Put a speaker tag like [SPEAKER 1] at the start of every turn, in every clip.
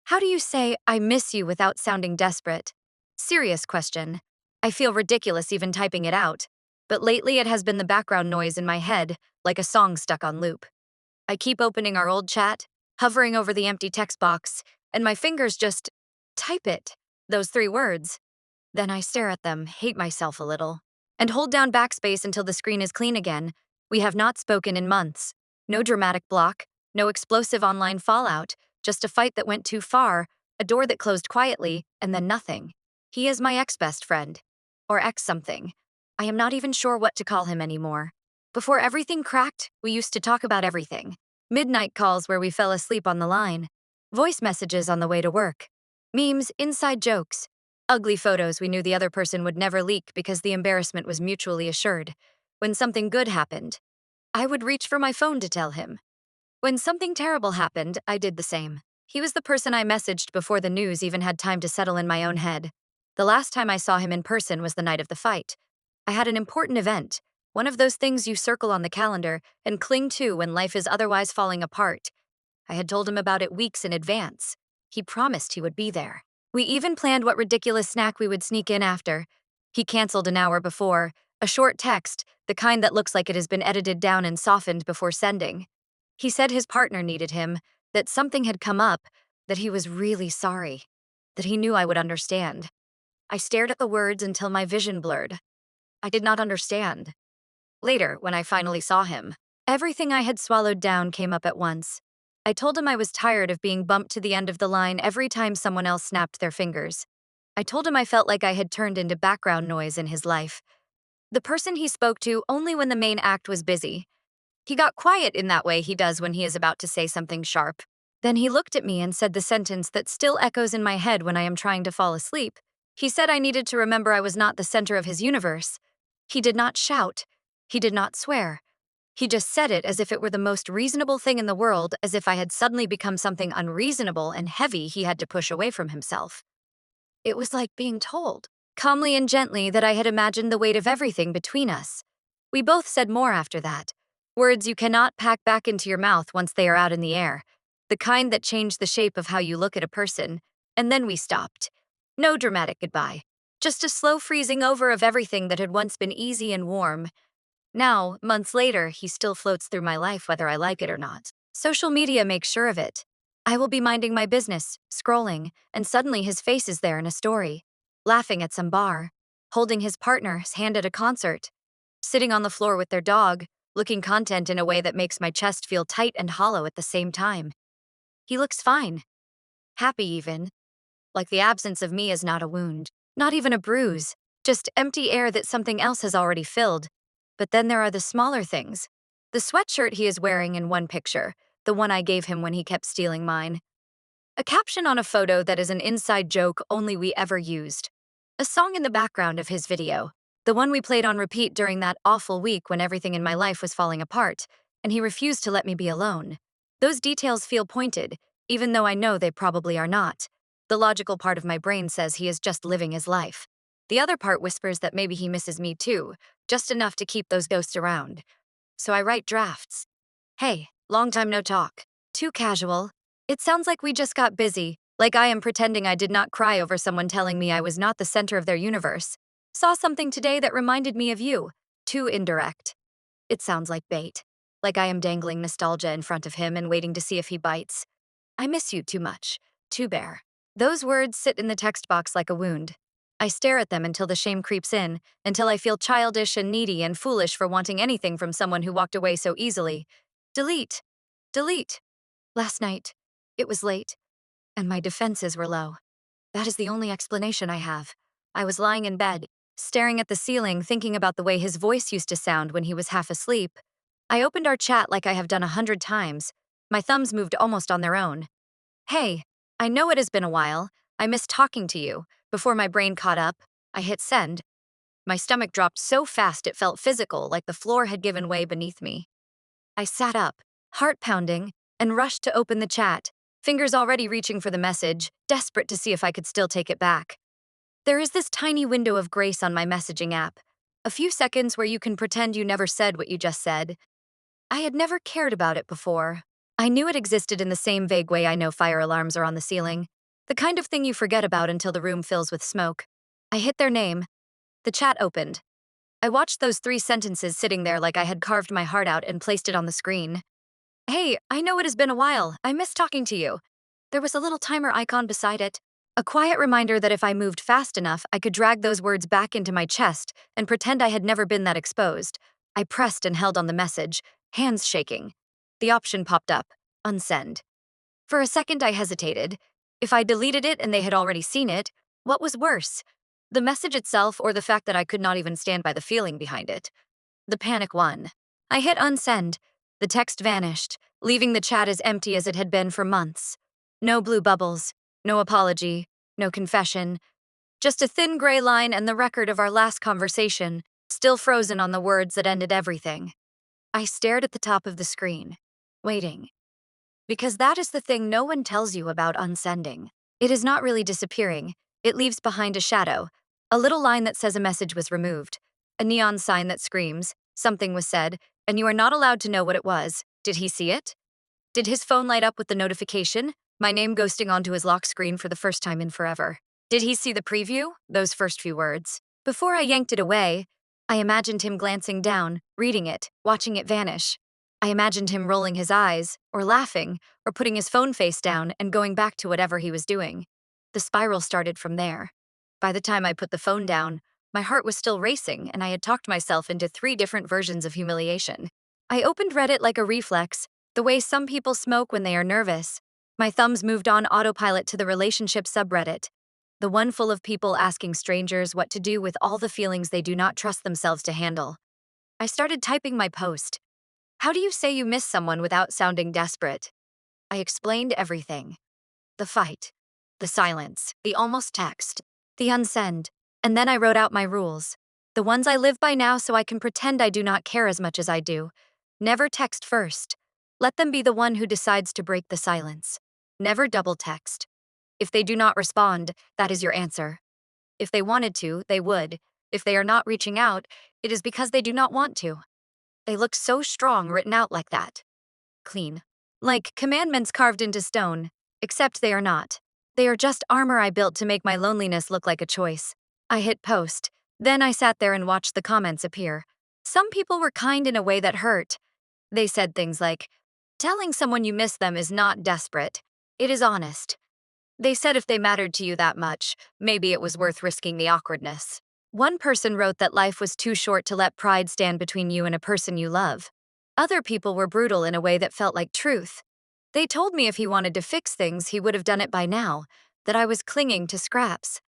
[SPEAKER 1] How do you say, I miss you without sounding desperate? Serious question. I feel ridiculous even typing it out. But lately it has been the background noise in my head, like a song stuck on loop. I keep opening our old chat, hovering over the empty text box, and my fingers just type it, those three words. Then I stare at them, hate myself a little, and hold down backspace until the screen is clean again. We have not spoken in months. No dramatic block, no explosive online fallout, just a fight that went too far, a door that closed quietly, and then nothing. He is my ex-best friend. Or ex-something. I am not even sure what to call him anymore. Before everything cracked, we used to talk about everything. Midnight calls where we fell asleep on the line. Voice messages on the way to work. Memes, inside jokes. Ugly photos we knew the other person would never leak because the embarrassment was mutually assured. When something good happened, I would reach for my phone to tell him. When something terrible happened, I did the same. He was the person I messaged before the news even had time to settle in my own head. The last time I saw him in person was the night of the fight. I had an important event, one of those things you circle on the calendar and cling to when life is otherwise falling apart. I had told him about it weeks in advance. He promised he would be there. We even planned what ridiculous snack we would sneak in after. He canceled an hour before, a short text, the kind that looks like it has been edited down and softened before sending. He said his partner needed him, that something had come up, that he was really sorry, that he knew I would understand. I stared at the words until my vision blurred. I did not understand. Later, when I finally saw him, everything I had swallowed down came up at once. I told him I was tired of being bumped to the end of the line every time someone else snapped their fingers. I told him I felt like I had turned into background noise in his life. The person he spoke to only when the main act was busy. He got quiet in that way he does when he is about to say something sharp. Then he looked at me and said the sentence that still echoes in my head when I am trying to fall asleep. He said I needed to remember I was not the center of his universe. He did not shout. He did not swear. He just said it as if it were the most reasonable thing in the world, as if I had suddenly become something unreasonable and heavy he had to push away from himself. It was like being told, calmly and gently, that I had imagined the weight of everything between us. We both said more after that. Words you cannot pack back into your mouth once they are out in the air. The kind that change the shape of how you look at a person. And then we stopped. No dramatic goodbye. Just a slow freezing over of everything that had once been easy and warm. Now, months later, he still floats through my life whether I like it or not. Social media makes sure of it. I will be minding my business, scrolling, and suddenly his face is there in a story, laughing at some bar, holding his partner's hand at a concert, sitting on the floor with their dog, looking content in a way that makes my chest feel tight and hollow at the same time. He looks fine, happy even, like the absence of me is not a wound, not even a bruise, just empty air that something else has already filled. But then there are the smaller things. The sweatshirt he is wearing in one picture, the one I gave him when he kept stealing mine. A caption on a photo that is an inside joke only we ever used. A song in the background of his video, the one we played on repeat during that awful week when everything in my life was falling apart, and he refused to let me be alone. Those details feel pointed, even though I know they probably are not. The logical part of my brain says he is just living his life. The other part whispers that maybe he misses me too, just enough to keep those ghosts around. So I write drafts. Hey, long time no talk. Too casual. It sounds like we just got busy, like I am pretending I did not cry over someone telling me I was not the center of their universe. Saw something today that reminded me of you. Too indirect. It sounds like bait. Like I am dangling nostalgia in front of him and waiting to see if he bites. I miss you too much. Too bare. Those words sit in the text box like a wound. I stare at them until the shame creeps in, until I feel childish and needy and foolish for wanting anything from someone who walked away so easily. Delete. Delete. Last night, it was late, and my defenses were low. That is the only explanation I have. I was lying in bed, staring at the ceiling, thinking about the way his voice used to sound when he was half asleep. I opened our chat like I have done 100 times. My thumbs moved almost on their own. Hey, I know it has been a while. I miss talking to you. Before my brain caught up, I hit send. My stomach dropped so fast it felt physical, like the floor had given way beneath me. I sat up, heart pounding, and rushed to open the chat, fingers already reaching for the message, desperate to see if I could still take it back. There is this tiny window of grace on my messaging app, a few seconds where you can pretend you never said what you just said. I had never cared about it before. I knew it existed in the same vague way I know fire alarms are on the ceiling. The kind of thing you forget about until the room fills with smoke. I hit their name. The chat opened. I watched those 3 sentences sitting there like I had carved my heart out and placed it on the screen. Hey, I know it has been a while. I miss talking to you. There was a little timer icon beside it. A quiet reminder that if I moved fast enough, I could drag those words back into my chest and pretend I had never been that exposed. I pressed and held on the message, hands shaking. The option popped up, unsend. For a second, I hesitated. If I deleted it and they had already seen it, what was worse? The message itself or the fact that I could not even stand by the feeling behind it? The panic won. I hit unsend. The text vanished, leaving the chat as empty as it had been for months. No blue bubbles, no apology, no confession, just a thin gray line and the record of our last conversation, still frozen on the words that ended everything. I stared at the top of the screen, waiting. Because that is the thing no one tells you about unsending. It is not really disappearing, it leaves behind a shadow, a little line that says a message was removed, a neon sign that screams, something was said, and you are not allowed to know what it was. Did he see it? Did his phone light up with the notification? My name ghosting onto his lock screen for the first time in forever. Did he see the preview? Those first few words. Before I yanked it away, I imagined him glancing down, reading it, watching it vanish. I imagined him rolling his eyes, or laughing, or putting his phone face down and going back to whatever he was doing. The spiral started from there. By the time I put the phone down, my heart was still racing and I had talked myself into 3 different versions of humiliation. I opened Reddit like a reflex, the way some people smoke when they are nervous. My thumbs moved on autopilot to the relationship subreddit, the one full of people asking strangers what to do with all the feelings they do not trust themselves to handle. I started typing my post. How do you say you miss someone without sounding desperate? I explained everything. The fight, the silence, the almost text, the unsend. And then I wrote out my rules. The ones I live by now so I can pretend I do not care as much as I do. Never text first. Let them be the one who decides to break the silence. Never double text. If they do not respond, that is your answer. If they wanted to, they would. If they are not reaching out, it is because they do not want to. They look so strong written out like that. Clean. Like commandments carved into stone, except they are not. They are just armor I built to make my loneliness look like a choice. I hit post. Then I sat there and watched the comments appear. Some people were kind in a way that hurt. They said things like, telling someone you miss them is not desperate. It is honest. They said if they mattered to you that much, maybe it was worth risking the awkwardness. One person wrote that life was too short to let pride stand between you and a person you love. Other people were brutal in a way that felt like truth. They told me if he wanted to fix things, he would have done it by now, that I was clinging to scraps,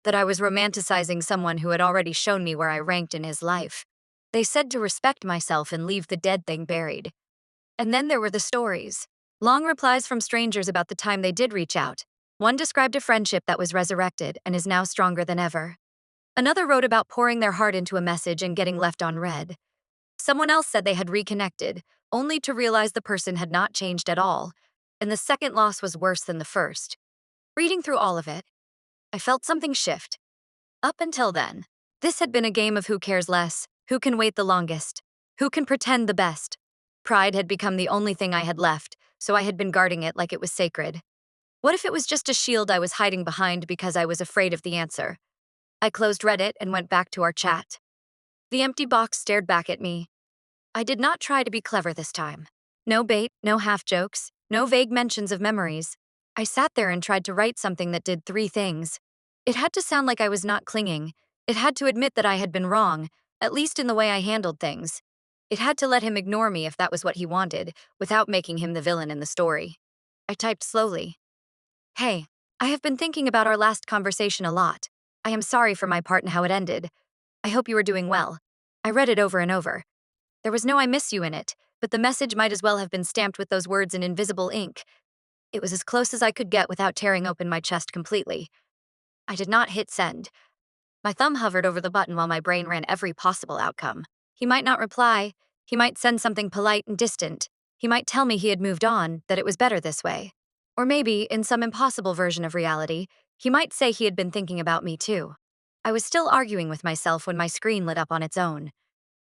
[SPEAKER 1] that I was romanticizing someone who had already shown me where I ranked in his life. They said to respect myself and leave the dead thing buried. And then there were the stories. Long replies from strangers about the time they did reach out. One described a friendship that was resurrected and is now stronger than ever. Another wrote about pouring their heart into a message and getting left unread. Someone else said they had reconnected, only to realize the person had not changed at all, and the second loss was worse than the first. Reading through all of it, I felt something shift. Up until then, this had been a game of who cares less, who can wait the longest, who can pretend the best. Pride had become the only thing I had left, so I had been guarding it like it was sacred. What if it was just a shield I was hiding behind because I was afraid of the answer? I closed Reddit and went back to our chat. The empty box stared back at me. I did not try to be clever this time. No bait, no half jokes, no vague mentions of memories. I sat there and tried to write something that did 3 things. It had to sound like I was not clinging. It had to admit that I had been wrong, at least in the way I handled things. It had to let him ignore me if that was what he wanted, without making him the villain in the story. I typed slowly. Hey, I have been thinking about our last conversation a lot. I am sorry for my part in how it ended. I hope you are doing well. I read it over and over. There was no I miss you in it, but the message might as well have been stamped with those words in invisible ink. It was as close as I could get without tearing open my chest completely. I did not hit send. My thumb hovered over the button while my brain ran every possible outcome. He might not reply. He might send something polite and distant. He might tell me he had moved on, that it was better this way. Or maybe, in some impossible version of reality, he might say he had been thinking about me too. I was still arguing with myself when my screen lit up on its own.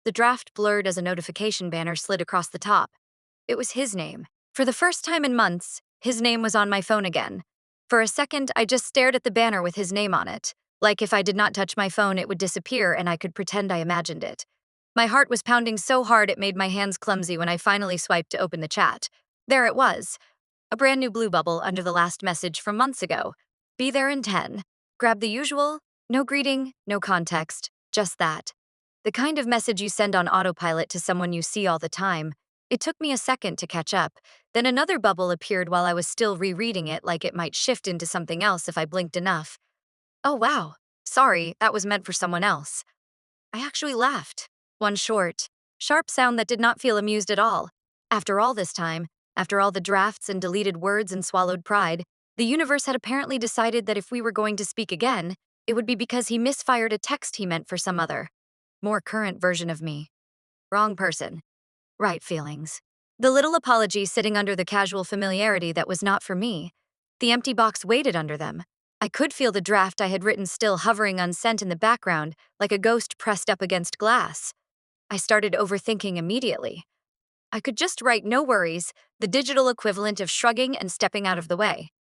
[SPEAKER 1] The draft blurred as a notification banner slid across the top. It was his name. For the first time in months, his name was on my phone again. For a second, I just stared at the banner with his name on it. Like if I did not touch my phone, it would disappear and I could pretend I imagined it. My heart was pounding so hard it made my hands clumsy when I finally swiped to open the chat. There it was. A brand new blue bubble under the last message from months ago. Be there in 10. Grab the usual. No greeting, no context, just that. The kind of message you send on autopilot to someone you see all the time. It took me a second to catch up. Then another bubble appeared while I was still rereading it, like it might shift into something else if I blinked enough. Oh wow. Sorry, that was meant for someone else. I actually laughed. One short, sharp sound that did not feel amused at all. After all this time, after all the drafts and deleted words and swallowed pride, the universe had apparently decided that if we were going to speak again, it would be because he misfired a text he meant for some other, more current version of me. Wrong person. Right feelings. The little apology sitting under the casual familiarity that was not for me. The empty box waited under them. I could feel the draft I had written still hovering unsent in the background, like a ghost pressed up against glass. I started overthinking immediately. I could just write no worries, the digital equivalent of shrugging and stepping out of the way.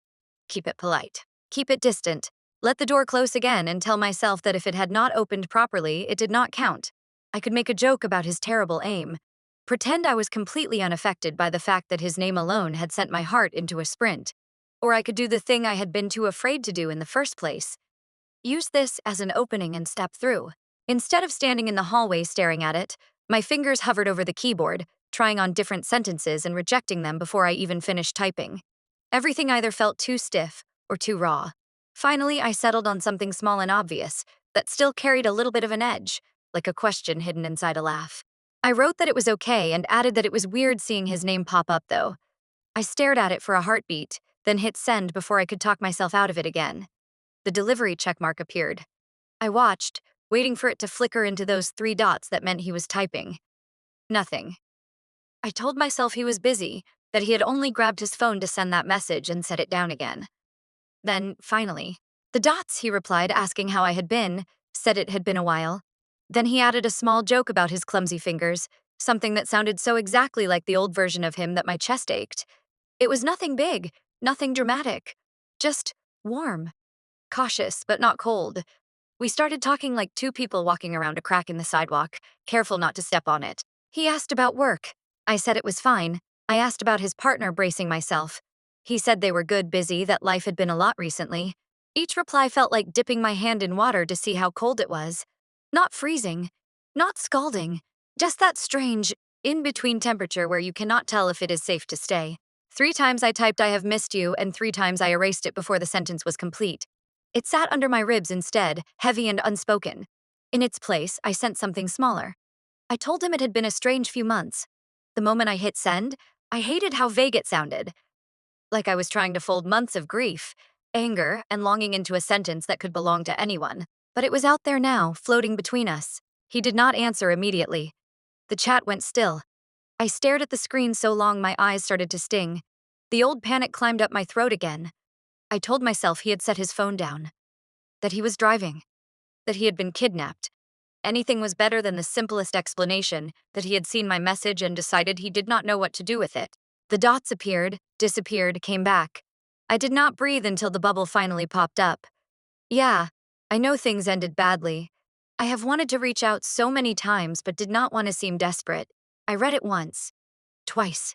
[SPEAKER 1] Keep it polite. Keep it distant. Let the door close again and tell myself that if it had not opened properly, it did not count. I could make a joke about his terrible aim. Pretend I was completely unaffected by the fact that his name alone had sent my heart into a sprint. Or I could do the thing I had been too afraid to do in the first place. Use this as an opening and step through. Instead of standing in the hallway staring at it, my fingers hovered over the keyboard, trying on different sentences and rejecting them before I even finished typing. Everything either felt too stiff or too raw. Finally, I settled on something small and obvious that still carried a little bit of an edge, like a question hidden inside a laugh. I wrote that it was okay and added that it was weird seeing his name pop up, though. I stared at it for a heartbeat, then hit send before I could talk myself out of it again. The delivery checkmark appeared. I watched, waiting for it to flicker into those 3 dots that meant he was typing. Nothing. I told myself he was busy, that he had only grabbed his phone to send that message and set it down again. Then, finally, the dots, he replied, asking how I had been, said it had been a while. Then he added a small joke about his clumsy fingers, something that sounded so exactly like the old version of him that my chest ached. It was nothing big, nothing dramatic, just warm, cautious but not cold. We started talking like two people walking around a crack in the sidewalk, careful not to step on it. He asked about work. I said it was fine. I asked about his partner, bracing myself. He said they were good, busy, that life had been a lot recently. Each reply felt like dipping my hand in water to see how cold it was. Not freezing, not scalding, just that strange, in-between temperature where you cannot tell if it is safe to stay. 3 times I typed "I have missed you" and 3 times I erased it before the sentence was complete. It sat under my ribs instead, heavy and unspoken. In its place, I sent something smaller. I told him it had been a strange few months. The moment I hit send, I hated how vague it sounded. Like I was trying to fold months of grief, anger, and longing into a sentence that could belong to anyone. But it was out there now, floating between us. He did not answer immediately. The chat went still. I stared at the screen so long my eyes started to sting. The old panic climbed up my throat again. I told myself he had set his phone down, that he was driving, that he had been kidnapped. Anything was better than the simplest explanation, that he had seen my message and decided he did not know what to do with it. The dots appeared, disappeared, came back. I did not breathe until the bubble finally popped up. Yeah, I know things ended badly. I have wanted to reach out so many times but did not want to seem desperate. I read it once, twice.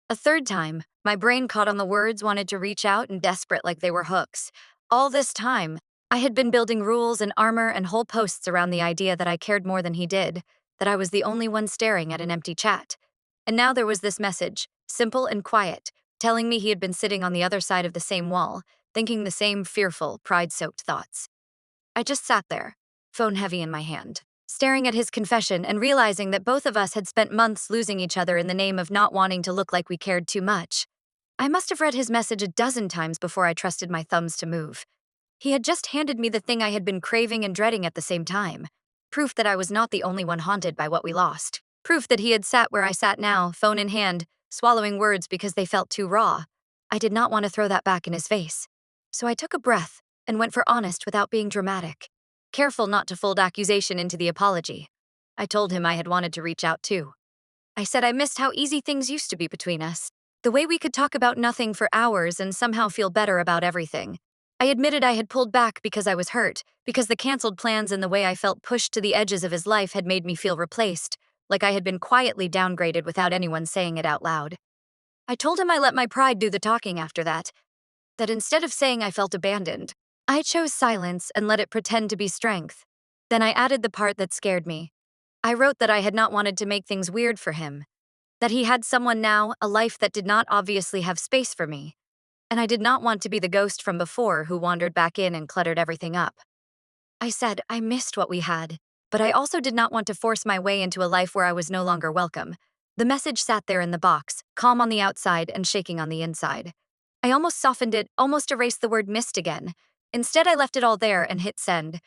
[SPEAKER 1] A third time, my brain caught on the words "wanted to reach out" and "desperate" like they were hooks. All this time, I had been building rules and armor and whole posts around the idea that I cared more than he did, that I was the only one staring at an empty chat. And now there was this message, simple and quiet, telling me he had been sitting on the other side of the same wall, thinking the same fearful, pride-soaked thoughts. I just sat there, phone heavy in my hand, staring at his confession and realizing that both of us had spent months losing each other in the name of not wanting to look like we cared too much. I must have read his message a dozen times before I trusted my thumbs to move. He had just handed me the thing I had been craving and dreading at the same time. Proof that I was not the only one haunted by what we lost. Proof that he had sat where I sat now, phone in hand, swallowing words because they felt too raw. I did not want to throw that back in his face. So I took a breath and went for honest without being dramatic, careful not to fold accusation into the apology. I told him I had wanted to reach out too. I said I missed how easy things used to be between us. The way we could talk about nothing for hours and somehow feel better about everything. I admitted I had pulled back because I was hurt, because the canceled plans and the way I felt pushed to the edges of his life had made me feel replaced, like I had been quietly downgraded without anyone saying it out loud. I told him I let my pride do the talking after that instead of saying I felt abandoned, I chose silence and let it pretend to be strength. Then I added the part that scared me. I wrote that I had not wanted to make things weird for him, that he had someone now, a life that did not obviously have space for me, and I did not want to be the ghost from before who wandered back in and cluttered everything up. I said I missed what we had, but I also did not want to force my way into a life where I was no longer welcome. The message sat there in the box, calm on the outside and shaking on the inside. I almost softened it, almost erased the word missed again. Instead, I left it all there and hit send.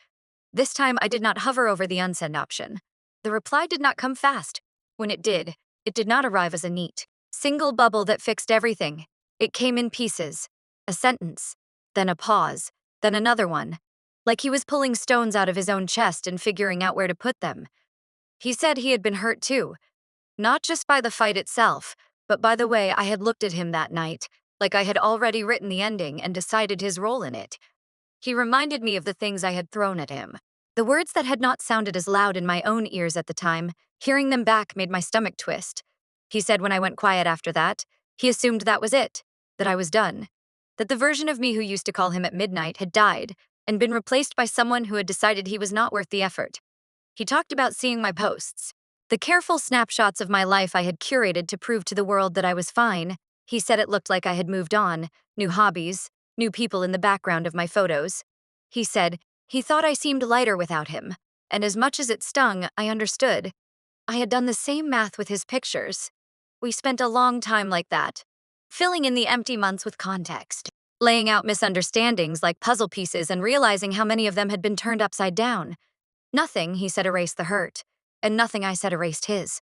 [SPEAKER 1] This time, I did not hover over the unsend option. The reply did not come fast. When it did not arrive as a neat, single bubble that fixed everything. It came in pieces. A sentence, then a pause, then another one. Like he was pulling stones out of his own chest and figuring out where to put them. He said he had been hurt too, not just by the fight itself, but by the way I had looked at him that night, like I had already written the ending and decided his role in it. He reminded me of the things I had thrown at him. The words that had not sounded as loud in my own ears at the time, hearing them back made my stomach twist. He said when I went quiet after that, he assumed that was it, that I was done, that the version of me who used to call him at midnight had died and been replaced by someone who had decided he was not worth the effort. He talked about seeing my posts, the careful snapshots of my life I had curated to prove to the world that I was fine. He said it looked like I had moved on, new hobbies, new people in the background of my photos. He said he thought I seemed lighter without him, and as much as it stung, I understood. I had done the same math with his pictures. We spent a long time like that, filling in the empty months with context, laying out misunderstandings like puzzle pieces and realizing how many of them had been turned upside down. Nothing, he said, erased the hurt, and nothing I said erased his.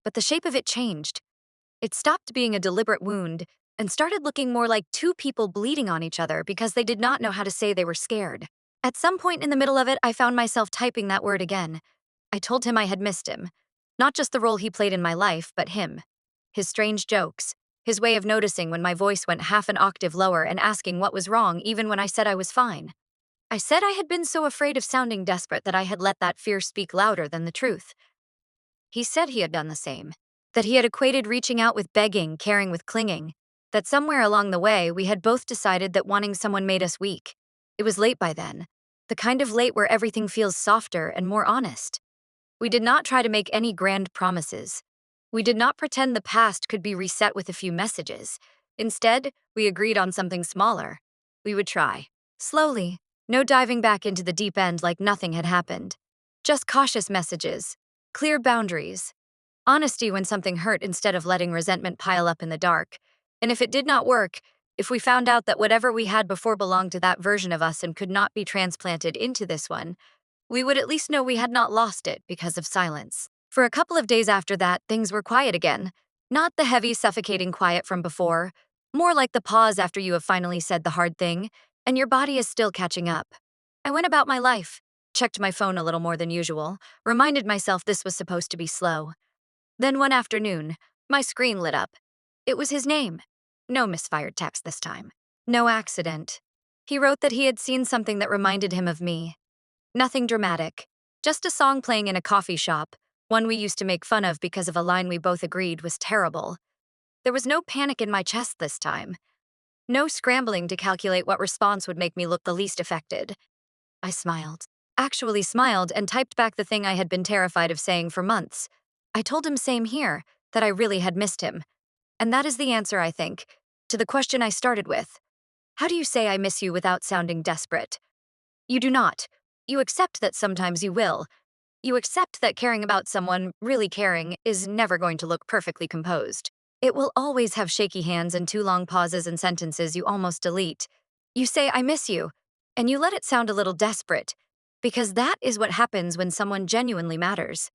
[SPEAKER 1] But the shape of it changed. It stopped being a deliberate wound and started looking more like two people bleeding on each other because they did not know how to say they were scared. At some point in the middle of it, I found myself typing that word again. I told him I had missed him. Not just the role he played in my life, but him. His strange jokes. His way of noticing when my voice went half an octave lower and asking what was wrong even when I said I was fine. I said I had been so afraid of sounding desperate that I had let that fear speak louder than the truth. He said he had done the same. That he had equated reaching out with begging, caring with clinging. That somewhere along the way, we had both decided that wanting someone made us weak. It was late by then. The kind of late where everything feels softer and more honest. We did not try to make any grand promises. We did not pretend the past could be reset with a few messages. Instead, we agreed on something smaller. We would try. Slowly. No diving back into the deep end like nothing had happened. Just cautious messages. Clear boundaries. Honesty when something hurt instead of letting resentment pile up in the dark. And if it did not work, if we found out that whatever we had before belonged to that version of us and could not be transplanted into this one, we would at least know we had not lost it because of silence. For a couple of days after that, things were quiet again. Not the heavy, suffocating quiet from before, more like the pause after you have finally said the hard thing, and your body is still catching up. I went about my life, checked my phone a little more than usual, reminded myself this was supposed to be slow. Then one afternoon, my screen lit up. It was his name. No misfired text this time. No accident. He wrote that he had seen something that reminded him of me. Nothing dramatic. Just a song playing in a coffee shop, one we used to make fun of because of a line we both agreed was terrible. There was no panic in my chest this time. No scrambling to calculate what response would make me look the least affected. I smiled. Actually smiled and typed back the thing I had been terrified of saying for months. I told him same here, that I really had missed him. And that is the answer, I think, to the question I started with. How do you say I miss you without sounding desperate? You do not. You accept that sometimes you will. You accept that caring about someone, really caring, is never going to look perfectly composed. It will always have shaky hands and too long pauses and sentences you almost delete. You say, I miss you, and you let it sound a little desperate, because that is what happens when someone genuinely matters.